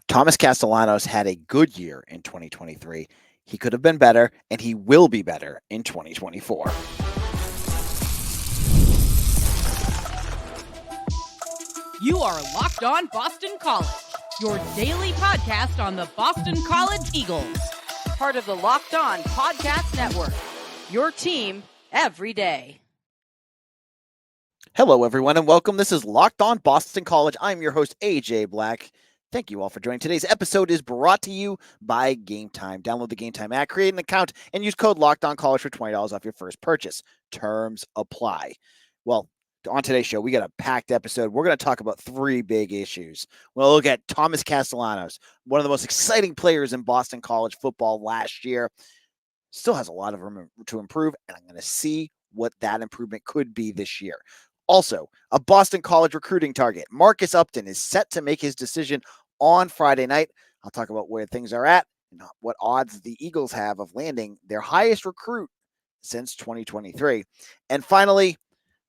Thomas Castellanos had a good year in 2023. He could have been better, and he will be better in 2024. You are Locked On Boston College, your daily podcast on the Boston College Eagles. Part of the Locked On Podcast Network, your team every day. Hello, everyone, and welcome. This is Locked On Boston College. I'm your host, AJ Black. Thank you all for joining. Today's episode is brought to you by Game Time. Download the Game Time app, create an account, and use code LOCKEDONCollege for $20 off your first purchase. Terms apply. Well, on today's show, we got a packed episode. We're going to talk about three big issues. We'll look at Thomas Castellanos, one of the most exciting players in Boston College football last year. Still has a lot of room to improve, and I'm going to see what that improvement could be this year. Also, a Boston College recruiting target. Marcus Upton is set to make his decision on Friday night. I'll talk about where things are at and what odds the Eagles have of landing their highest recruit since 2023. And finally,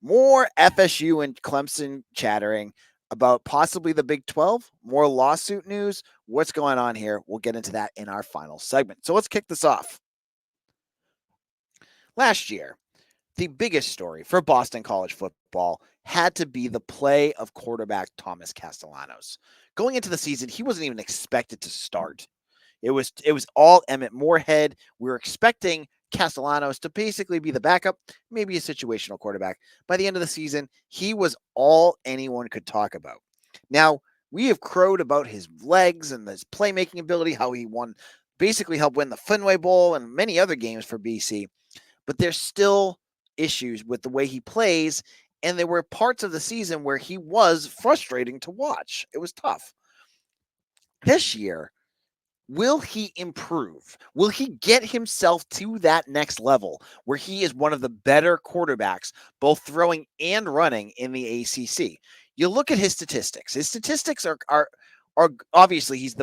more FSU and Clemson chattering about possibly the Big 12, more lawsuit news. What's going on here? We'll get into that in our final segment. So let's kick this off. Last year, the biggest story for Boston College football had to be the play of quarterback Thomas Castellanos. Going into the season, he wasn't even expected to start. It was all Emmett Moorhead. We were expecting Castellanos to basically be the backup, maybe a situational quarterback. By the end of the season, he was all anyone could talk about. Now, we have crowed about his legs and his playmaking ability, how he basically helped win the Fenway Bowl and many other games for BC. But there's still issues with the way he plays, and there were parts of the season where he was frustrating to watch. It was tough. This year, will he improve? Will he get himself to that next level where he is one of the better quarterbacks, both throwing and running in the ACC? You look at his statistics. His statistics are obviously he's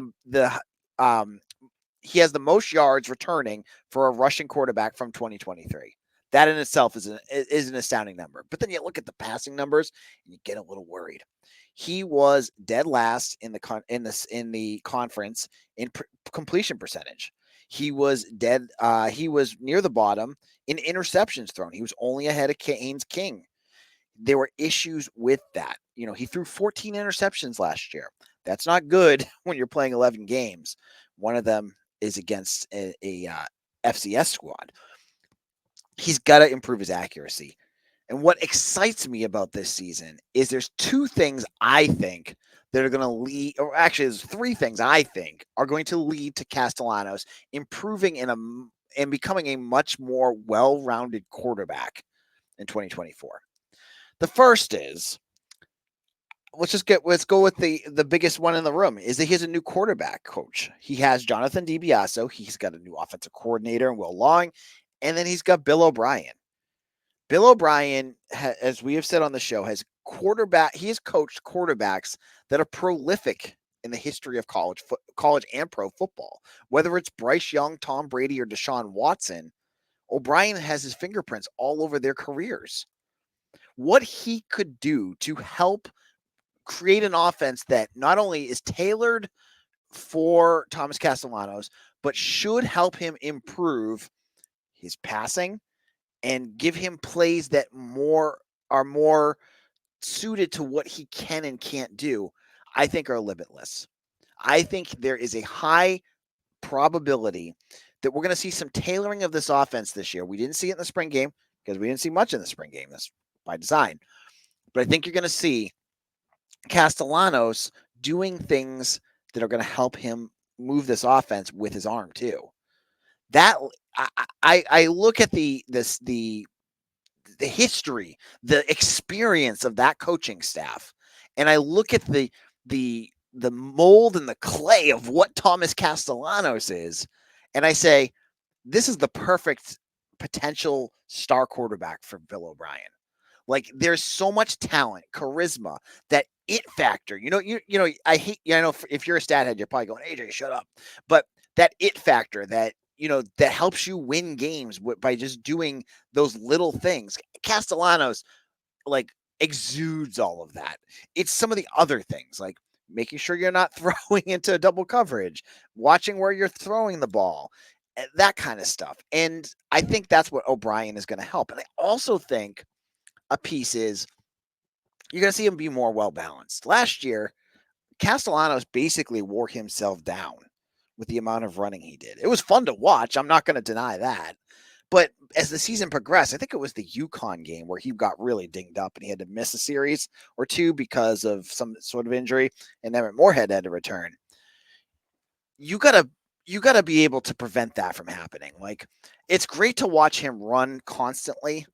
he has the most yards returning for a rushing quarterback from 2023. That in itself is an astounding number. But then you look at the passing numbers and you get a little worried. He was dead last in the conference in completion percentage. He was dead. He was near the bottom in interceptions thrown. He was only ahead of Haynes King. There were issues with that. He threw 14 interceptions last year. That's not good when you're playing 11 games. One of them is against a FCS squad. He's got to improve his accuracy. And what excites me about this season is there's two things I think that are going to lead, or actually there's three things I think are going to lead to Castellanos improving and becoming a much more well-rounded quarterback in 2024. The first is, let's go with the biggest one in the room, is that he has a new quarterback coach. He has Jonathan DiBiaso. He's got a new offensive coordinator in Will Long, and then he's got Bill O'Brien. Bill O'Brien, as we have said on the show, he has coached quarterbacks that are prolific in the history of college and pro football. Whether it's Bryce Young, Tom Brady, or Deshaun Watson, O'Brien has his fingerprints all over their careers. What he could do to help create an offense that not only is tailored for Thomas Castellanos, but should help him improve his passing and give him plays that are more suited to what he can and can't do, I think are limitless. I think there is a high probability that we're going to see some tailoring of this offense this year. We didn't see it in the spring game because we didn't see much in the spring game. That's by design. But I think you're going to see Castellanos doing things that are going to help him move this offense with his arm too. That I look at the history, the experience of that coaching staff, and I look at the mold and the clay of what Thomas Castellanos is, and I say, this is the perfect potential star quarterback for Bill O'Brien. Like, there's so much talent, charisma, that it factor. I hate. I know if you're a stat head, you're probably going, AJ, shut up. But that it factor that that helps you win games by just doing those little things. Castellanos, exudes all of that. It's some of the other things, like making sure you're not throwing into double coverage, watching where you're throwing the ball, that kind of stuff. And I think that's what O'Brien is going to help. And I also think a piece is you're going to see him be more well-balanced. Last year, Castellanos basically wore himself down with the amount of running he did. It was fun to watch. I'm not going to deny that. But as the season progressed, I think it was the UConn game where he got really dinged up and he had to miss a series or two because of some sort of injury, and Emmett Moorhead had to return. You gotta be able to prevent that from happening. Like, it's great to watch him run constantly,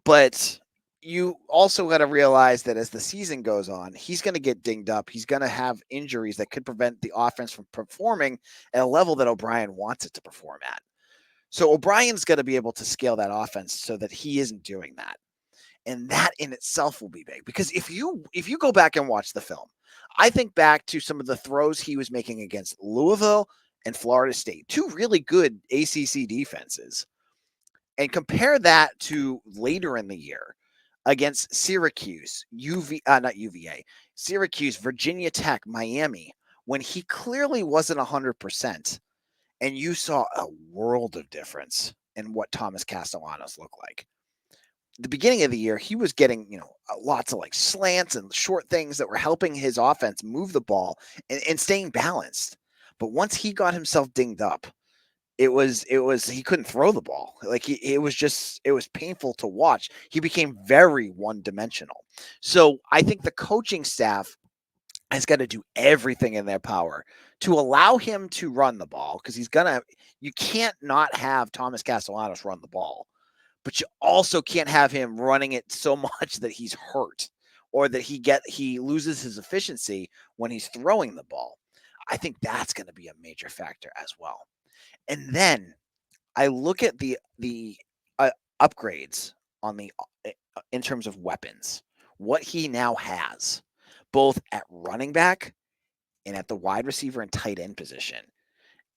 but you also got to realize that as the season goes on, he's going to get dinged up. He's going to have injuries that could prevent the offense from performing at a level that O'Brien wants it to perform at. So O'Brien's got to be able to scale that offense so that he isn't doing that. And that in itself will be big, because if you go back and watch the film, I think back to some of the throws he was making against Louisville and Florida State, two really good ACC defenses, and compare that to later in the year against Syracuse, not UVA, Syracuse, Virginia Tech, Miami, when he clearly wasn't 100%. And you saw a world of difference in what Thomas Castellanos looked like. The beginning of the year, he was getting, lots of like slants and short things that were helping his offense move the ball and staying balanced. But once he got himself dinged up, it was he couldn't throw the ball. Like it was painful to watch. He became very one-dimensional. So I think the coaching staff has got to do everything in their power to allow him to run the ball, because you can't not have Thomas Castellanos run the ball, but you also can't have him running it so much that he's hurt or that he loses his efficiency when he's throwing the ball. I think that's going to be a major factor as well. And then I look at the upgrades on in terms of weapons, what he now has, both at running back and at the wide receiver and tight end position.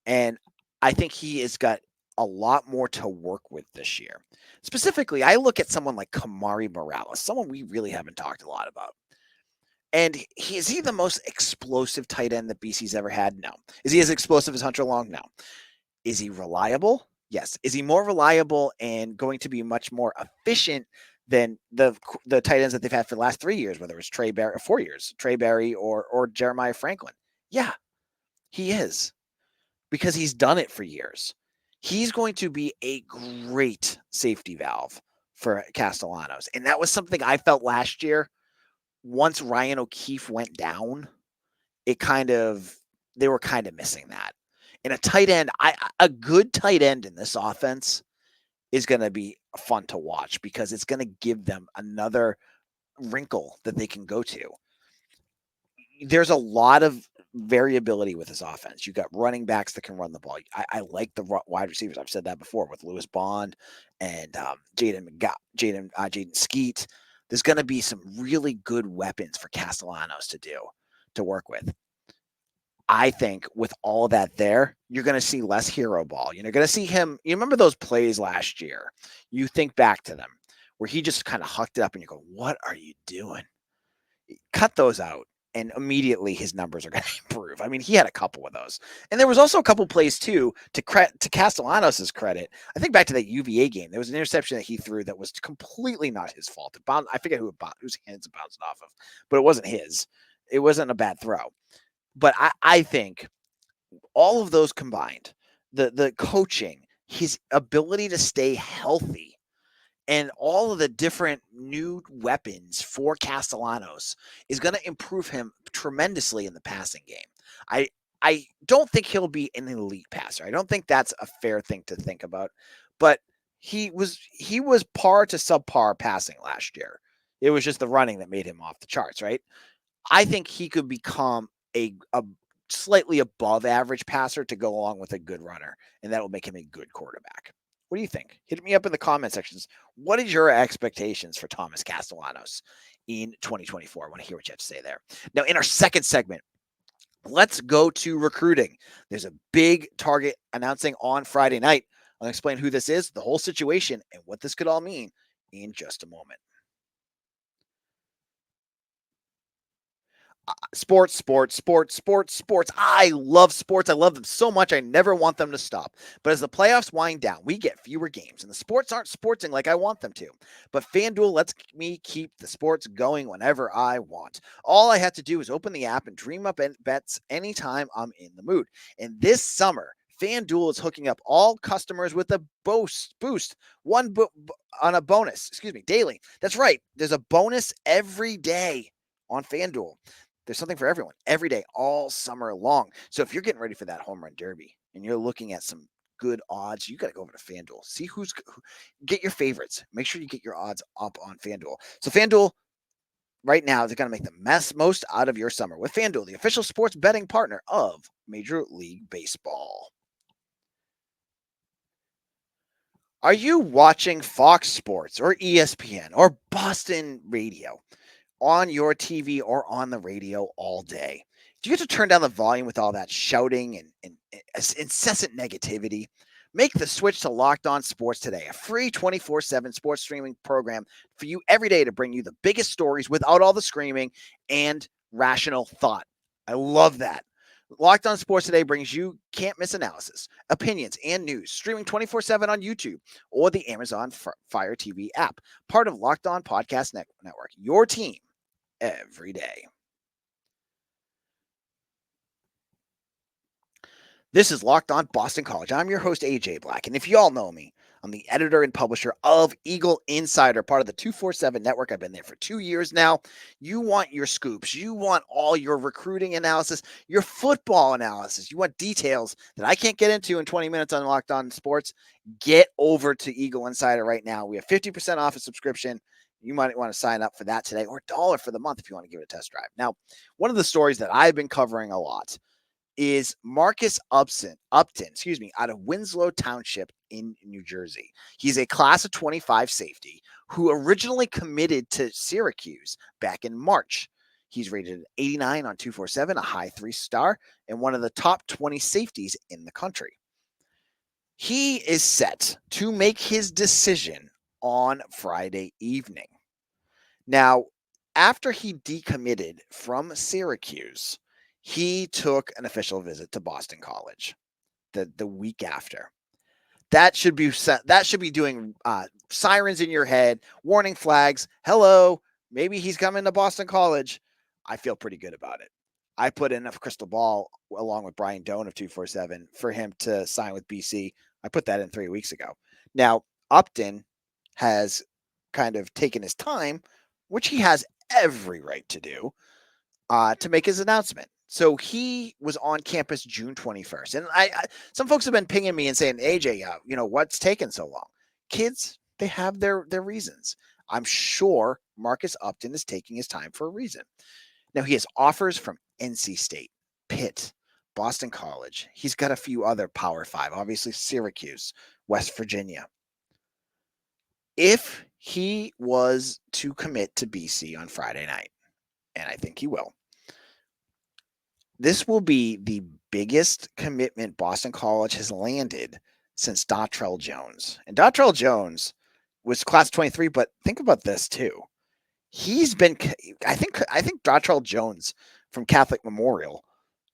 And I think he has got a lot more to work with this year. Specifically, I look at someone like Kamari Morales, someone we really haven't talked a lot about. And is he the most explosive tight end that BC's ever had? No. Is he as explosive as Hunter Long? No. Is he reliable? Yes. Is he more reliable and going to be much more efficient than the tight ends that they've had for the last 3 years, whether it's 4 years, Trey Berry or Jeremiah Franklin? Yeah, he is, because he's done it for years. He's going to be a great safety valve for Castellanos. And that was something I felt last year. Once Ryan O'Keefe went down, they were kind of missing that. And a tight end, a good tight end in this offense is going to be fun to watch, because it's going to give them another wrinkle that they can go to. There's a lot of variability with this offense. You got running backs that can run the ball. I like the wide receivers. I've said that before with Lewis Bond and Jaden Skeet. There's going to be some really good weapons for Castellanos to work with. I think with all that there, you're going to see less hero ball. You're going to see him. You remember those plays last year? You think back to them where he just kind of hucked it up and you go, what are you doing? Cut those out, and immediately his numbers are going to improve. I mean, he had a couple of those. And there was also a couple plays too, to Castellanos' credit. I think back to that UVA game. There was an interception that he threw that was completely not his fault. I forget whose hands it bounced off of, but it wasn't his. It wasn't a bad throw. But I think all of those combined, the coaching, his ability to stay healthy, and all of the different new weapons for Castellanos is going to improve him tremendously in the passing game. I don't think he'll be an elite passer. I don't think that's a fair thing to think about. But he was par to subpar passing last year. It was just the running that made him off the charts, right? I think he could become a slightly above average passer to go along with a good runner, and that will make him a good quarterback. What do you think? Hit me up in the comment sections. What is your expectations for Thomas Castellanos in 2024? I want to hear what you have to say there. Now, in our second segment, let's go to recruiting. There's a big target announcing on Friday night. I'll explain who this is, the whole situation, and what this could all mean in just a moment. Sports, sports, sports, sports, sports. I love sports. I love them so much. I never want them to stop. But as the playoffs wind down, we get fewer games, and the sports aren't sporting like I want them to. But FanDuel lets me keep the sports going whenever I want. All I have to do is open the app and dream up bets anytime I'm in the mood. And this summer, FanDuel is hooking up all customers with a boost, on a bonus, daily. That's right. There's a bonus every day on FanDuel. There's something for everyone every day, all summer long. So if you're getting ready for that home run derby and you're looking at some good odds, you got to go over to FanDuel. See get your favorites. Make sure you get your odds up on FanDuel. So FanDuel right now is going to make the most out of your summer with FanDuel, the official sports betting partner of Major League Baseball. Are you watching Fox Sports or ESPN or Boston Radio on your TV or on the radio all day? Do you have to turn down the volume with all that shouting and incessant negativity? Make the switch to Locked On Sports today, a free 24/7 sports streaming program for you every day to bring you the biggest stories without all the screaming and rational thought. I love that. Locked On Sports Today brings you can't miss analysis, opinions, and news, streaming 24/7 on YouTube or the Amazon Fire TV app, part of Locked On Podcast Network. Your team every day. This is Locked On Boston College. I'm your host, AJ Black. And if you all know me, I'm the editor and publisher of Eagle Insider, part of the 247 network. I've been there for 2 years now. You want your scoops. You want all your recruiting analysis, your football analysis. You want details that I can't get into in 20 minutes on Locked On Sports. Get over to Eagle Insider right now. We have 50% off a subscription. You might want to sign up for that today, or $1 for the month if you want to give it a test drive. Now, one of the stories that I've been covering a lot is Marcus Upton, out of Winslow Township in New Jersey. He's a class of 25 safety who originally committed to Syracuse back in March. He's rated 89 on 247, a high 3-star, and one of the top 20 safeties in the country. He is set to make his decision on Friday evening. Now, after he decommitted from Syracuse, he took an official visit to Boston College the week after. That should be doing sirens in your head, warning flags. Hello, maybe he's coming to Boston College. I feel pretty good about it. I put in a crystal ball along with Brian Doan of 247 for him to sign with BC. I put that in 3 weeks ago. Now, Upton has kind of taken his time, which he has every right to do, to make his announcement. So he was on campus June 21st. And some folks have been pinging me and saying, AJ, what's taking so long? Kids, they have their reasons. I'm sure Marcus Upton is taking his time for a reason. Now, he has offers from NC State, Pitt, Boston College. He's got a few other Power 5, obviously Syracuse, West Virginia. If he was to commit to BC on Friday night, and I think he will, this will be the biggest commitment Boston College has landed since Dontrell Jones. And Dontrell Jones was class 23, but think about this too. He's been, I think Dontrell Jones from Catholic Memorial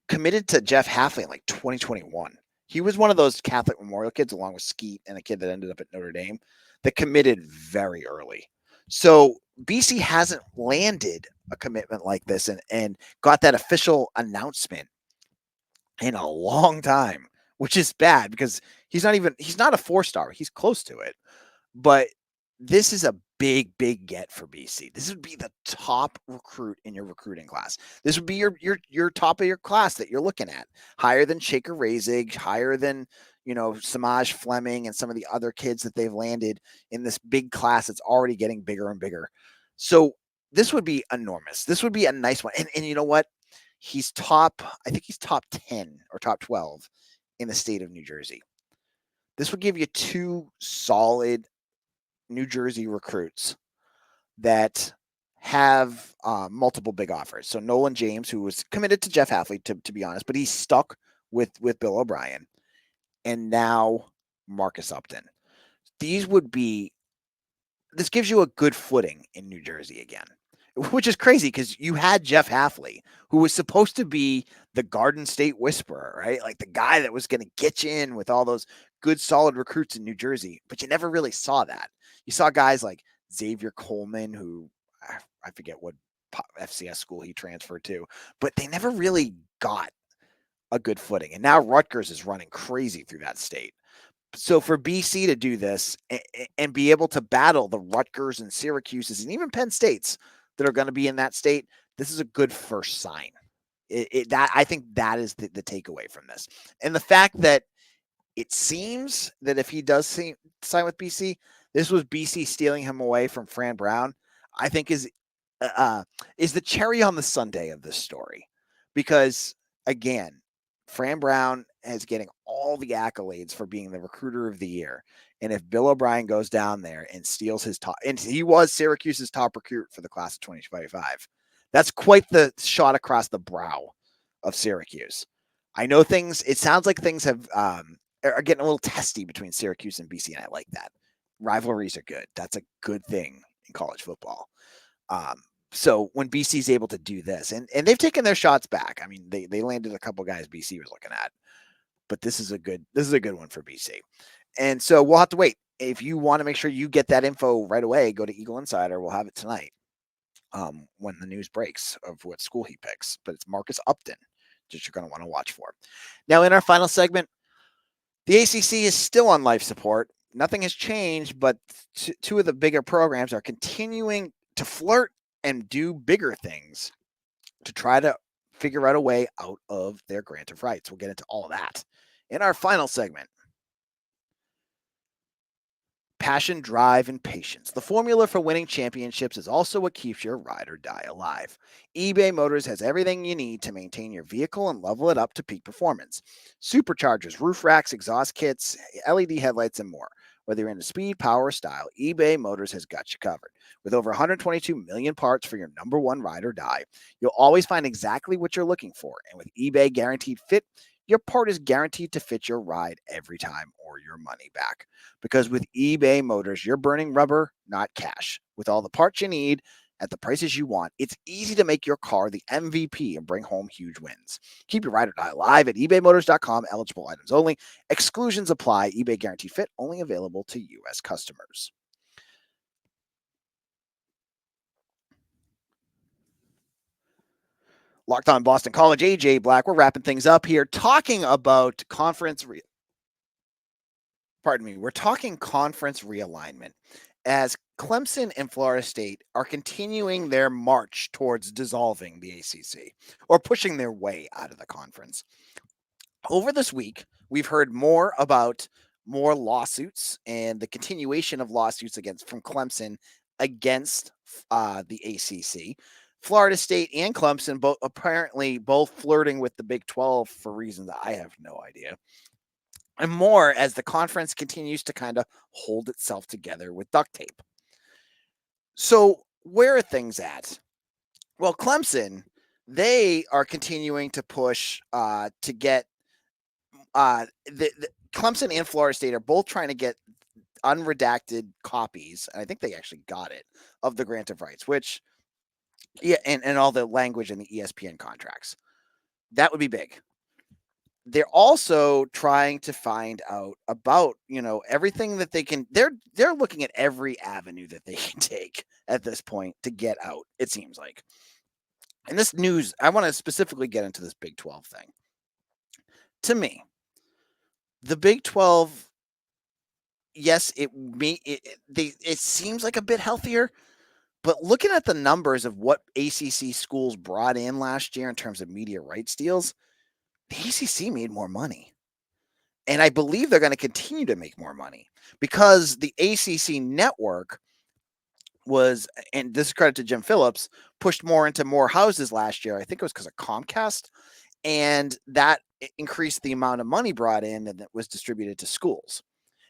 committed to Jeff Hafley in like 2021. He was one of those Catholic Memorial kids, along with Skeet and a kid that ended up at Notre Dame, that committed very early. So BC hasn't landed a commitment like this and got that official announcement in a long time, which is bad because he's not a 4-star. He's close to it. But this is a big get for BC. This would be the top recruit in your recruiting class. This would be your top of your class that you're looking at. Higher than Shaker Razig, higher than, Samaj Fleming and some of the other kids that they've landed in this big class that's already getting bigger and bigger. So this would be enormous. This would be a nice one. And you know what? I think he's top 10 or top 12 in the state of New Jersey. This would give you 2 solid New Jersey recruits that have multiple big offers. So Nolan James, who was committed to Jeff Hafley, to be honest, but he's stuck with Bill O'Brien. And now Marcus Upton. This gives you a good footing in New Jersey again. which is crazy because you had Jeff Halfley, who was supposed to be the Garden State whisperer, right? Like the guy that was going to get you in with all those good, solid recruits in New Jersey, but you never really saw that. You saw guys like Xavier Coleman, who I forget what FCS school he transferred to, but they never really got a good footing. And now Rutgers is running crazy through that state. So for BC to do this and be able to battle the Rutgers and Syracuse's and even Penn States that are going to be in that state, this is a good first sign. That I think that is the takeaway from this. And the fact that it seems that if he does sign with BC, this was BC stealing him away from Fran Brown, I think is the cherry on the sundae of this story. Because again, Fran Brown is getting all the accolades for being the recruiter of the year. And if Bill O'Brien goes down there and steals his top, and he was Syracuse's top recruit for the class of 2025, that's quite the shot across the brow of Syracuse. I know it sounds like things are getting a little testy between Syracuse and BC, and I like that. Rivalries are good. That's a good thing in college football. So when BC is able to do this, and they've taken their shots back. I mean, they landed a couple guys BC was looking at, but this is a good one for BC. And so we'll have to wait. If you want to make sure you get that info right away, go to Eagle Insider. We'll have it tonight when the news breaks of what school he picks. But it's Marcus Upton that you're going to want to watch for. Now, in our final segment, the ACC is still on life support. Nothing has changed, but two of the bigger programs are continuing to flirt and do bigger things to try to figure out a way out of their grant of rights. We'll get into all of that in our final segment. Passion, drive, and patience. The formula for winning championships is also what keeps your ride or die alive. eBay Motors has everything you need to maintain your vehicle and level it up to peak performance. Superchargers, roof racks, exhaust kits, LED headlights, and more. Whether you're into speed, power, or style, eBay Motors has got you covered. With over 122 million parts for your number one ride or die, you'll always find exactly what you're looking for. And with eBay Guaranteed Fit, your part is guaranteed to fit your ride every time or your money back. Because with eBay Motors, you're burning rubber, not cash. With all the parts you need at the prices you want, it's easy to make your car the MVP and bring home huge wins. Keep your ride or die alive at ebaymotors.com. Eligible items only. Exclusions apply. eBay Guaranteed Fit only available to U.S. customers. Locked on Boston College, AJ Black. We're wrapping things up here, talking about we're talking conference realignment as Clemson and Florida State are continuing their march towards dissolving the ACC or pushing their way out of the conference. Over this week, we've heard more about more lawsuits and the continuation of lawsuits from Clemson against the ACC. Florida State and Clemson both flirting with the Big 12 for reasons I have no idea. And more as the conference continues to kind of hold itself together with duct tape. So where are things at? Well, Clemson, they are continuing to push to get the Clemson and Florida State are both trying to get unredacted copies. And I think they actually got it of the grant of rights, which and all the language in the ESPN contracts. That would be big. They're also trying to find out about, everything that they can. They're looking at every avenue that they can take at this point to get out, it seems like. And this news, I want to specifically get into this Big 12 thing. To me, the Big 12, yes, it seems like a bit healthier, but looking at the numbers of what ACC schools brought in last year in terms of media rights deals, the ACC made more money. And I believe they're going to continue to make more money because the ACC network was, and this is credit to Jim Phillips, pushed more into more houses last year. I think it was because of Comcast, and that increased the amount of money brought in and that was distributed to schools.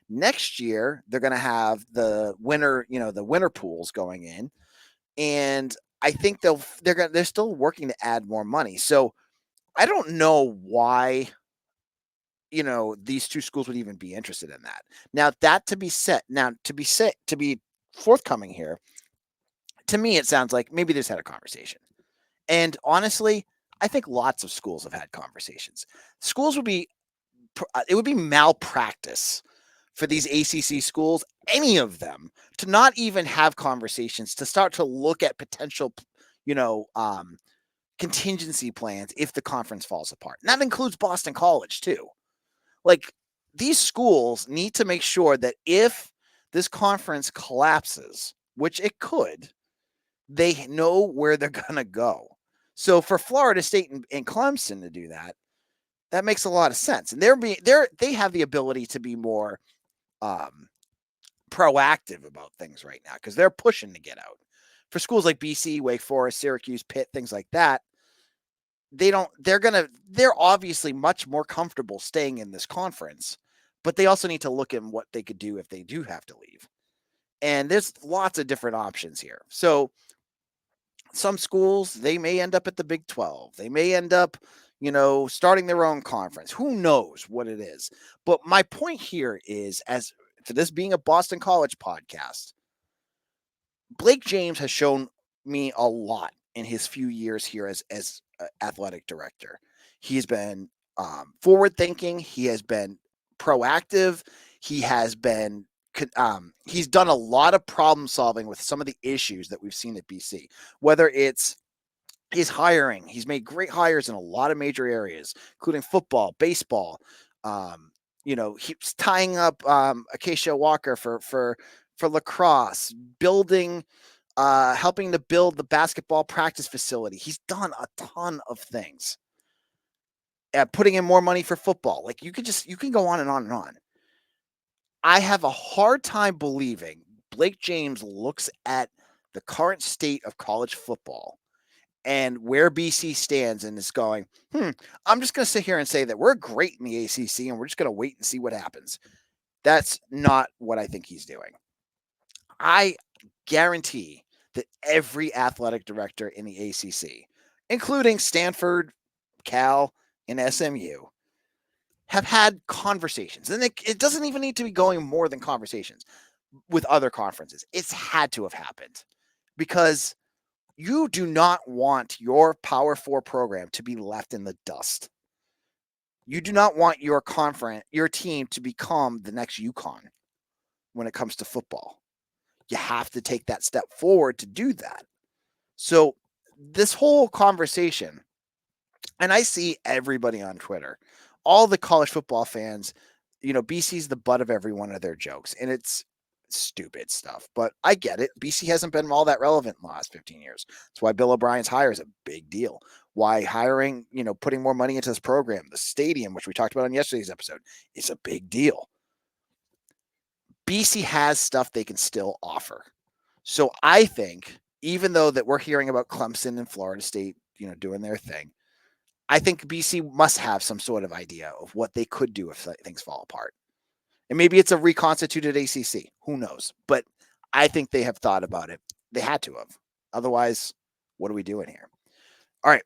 Next year, they're going to have the winter pools going in, and I think they're still working to add more money. So I don't know why, these two schools would even be interested in that. Now, to be forthcoming here, To me, it sounds like maybe they just had a conversation. And honestly, I think lots of schools have had conversations. Schools would be, it would be malpractice for these ACC schools, any of them, to not even have conversations, to start to look at potential, you know, contingency plans if the conference falls apart. And that includes Boston College too. Like, these schools need to make sure that if this conference collapses, which it could, they know where they're going to go. So for Florida State and Clemson to do that, that makes a lot of sense. And they have the ability to be more proactive about things right now because they're pushing to get out. For schools like BC, Wake Forest, Syracuse, Pitt, things like that, they're obviously much more comfortable staying in this conference, but they also need to look at what they could do if they do have to leave. And there's lots of different options here. So some schools, they may end up at the Big 12. They may end up, starting their own conference. Who knows what it is? But my point here is, as for this being a Boston College podcast, Blake James has shown me a lot in his few years here as athletic director. He's been forward thinking. He has been proactive. He has been he's done a lot of problem solving with some of the issues that we've seen at BC, whether it's his hiring. He's made great hires in a lot of major areas, including football, baseball. He's tying up Acacia Walker for lacrosse, helping to build the basketball practice facility. He's done a ton of things. Putting in more money for football. Like, you can go on and on and on. I have a hard time believing Blake James looks at the current state of college football and where BC stands and is going, I'm just going to sit here and say that we're great in the ACC and we're just going to wait and see what happens. That's not what I think he's doing. I guarantee that every athletic director in the ACC, including Stanford, Cal, and SMU, have had conversations. And it doesn't even need to be going more than conversations with other conferences. It's had to have happened because you do not want your Power 4 program to be left in the dust. You do not want your team to become the next UConn when it comes to football. You have to take that step forward to do that. So this whole conversation, and I see everybody on Twitter, all the college football fans, BC's the butt of every one of their jokes, and it's stupid stuff, but I get it. BC hasn't been all that relevant in the last 15 years. That's why Bill O'Brien's hire is a big deal. Why hiring, putting more money into this program, the stadium, which we talked about on yesterday's episode, is a big deal. BC has stuff they can still offer. So I think, even though that we're hearing about Clemson and Florida State, doing their thing, I think BC must have some sort of idea of what they could do if things fall apart. And maybe it's a reconstituted ACC. Who knows? But I think they have thought about it. They had to have. Otherwise, what are we doing here? All right.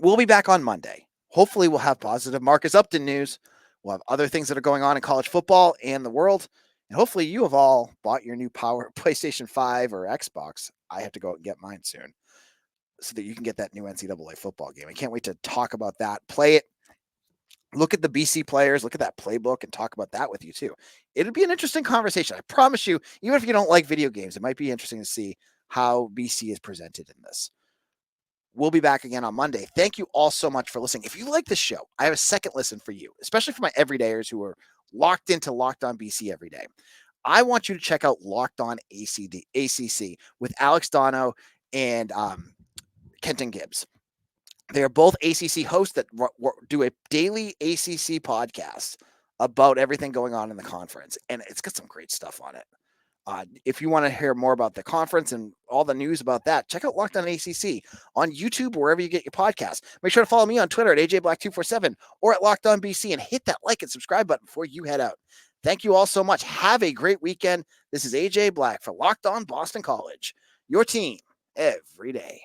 We'll be back on Monday. Hopefully, we'll have positive Marcus Upton news. We'll have other things that are going on in college football and the world. And hopefully, you have all bought your new PlayStation 5 or Xbox. I have to go out and get mine soon so that you can get that new NCAA football game. I can't wait to talk about that, play it, look at the BC players, look at that playbook, and talk about that with you too. It'll be an interesting conversation. I promise you, even if you don't like video games, it might be interesting to see how BC is presented in this. We'll be back again on Monday. Thank you all so much for listening. If you like this show, I have a second listen for you, especially for my everydayers who are locked into Locked On BC every day. I want you to check out Locked On ACC with Alex Dono and Kenton Gibbs. They are both ACC hosts that do a daily ACC podcast about everything going on in the conference, and it's got some great stuff on it. If you want to hear more about the conference and all the news about that, check out Locked On ACC on YouTube or wherever you get your podcasts. Make sure to follow me on Twitter at AJBlack247 or at Locked On BC and hit that like and subscribe button before you head out. Thank you all so much. Have a great weekend. This is AJ Black for Locked On Boston College, your team every day.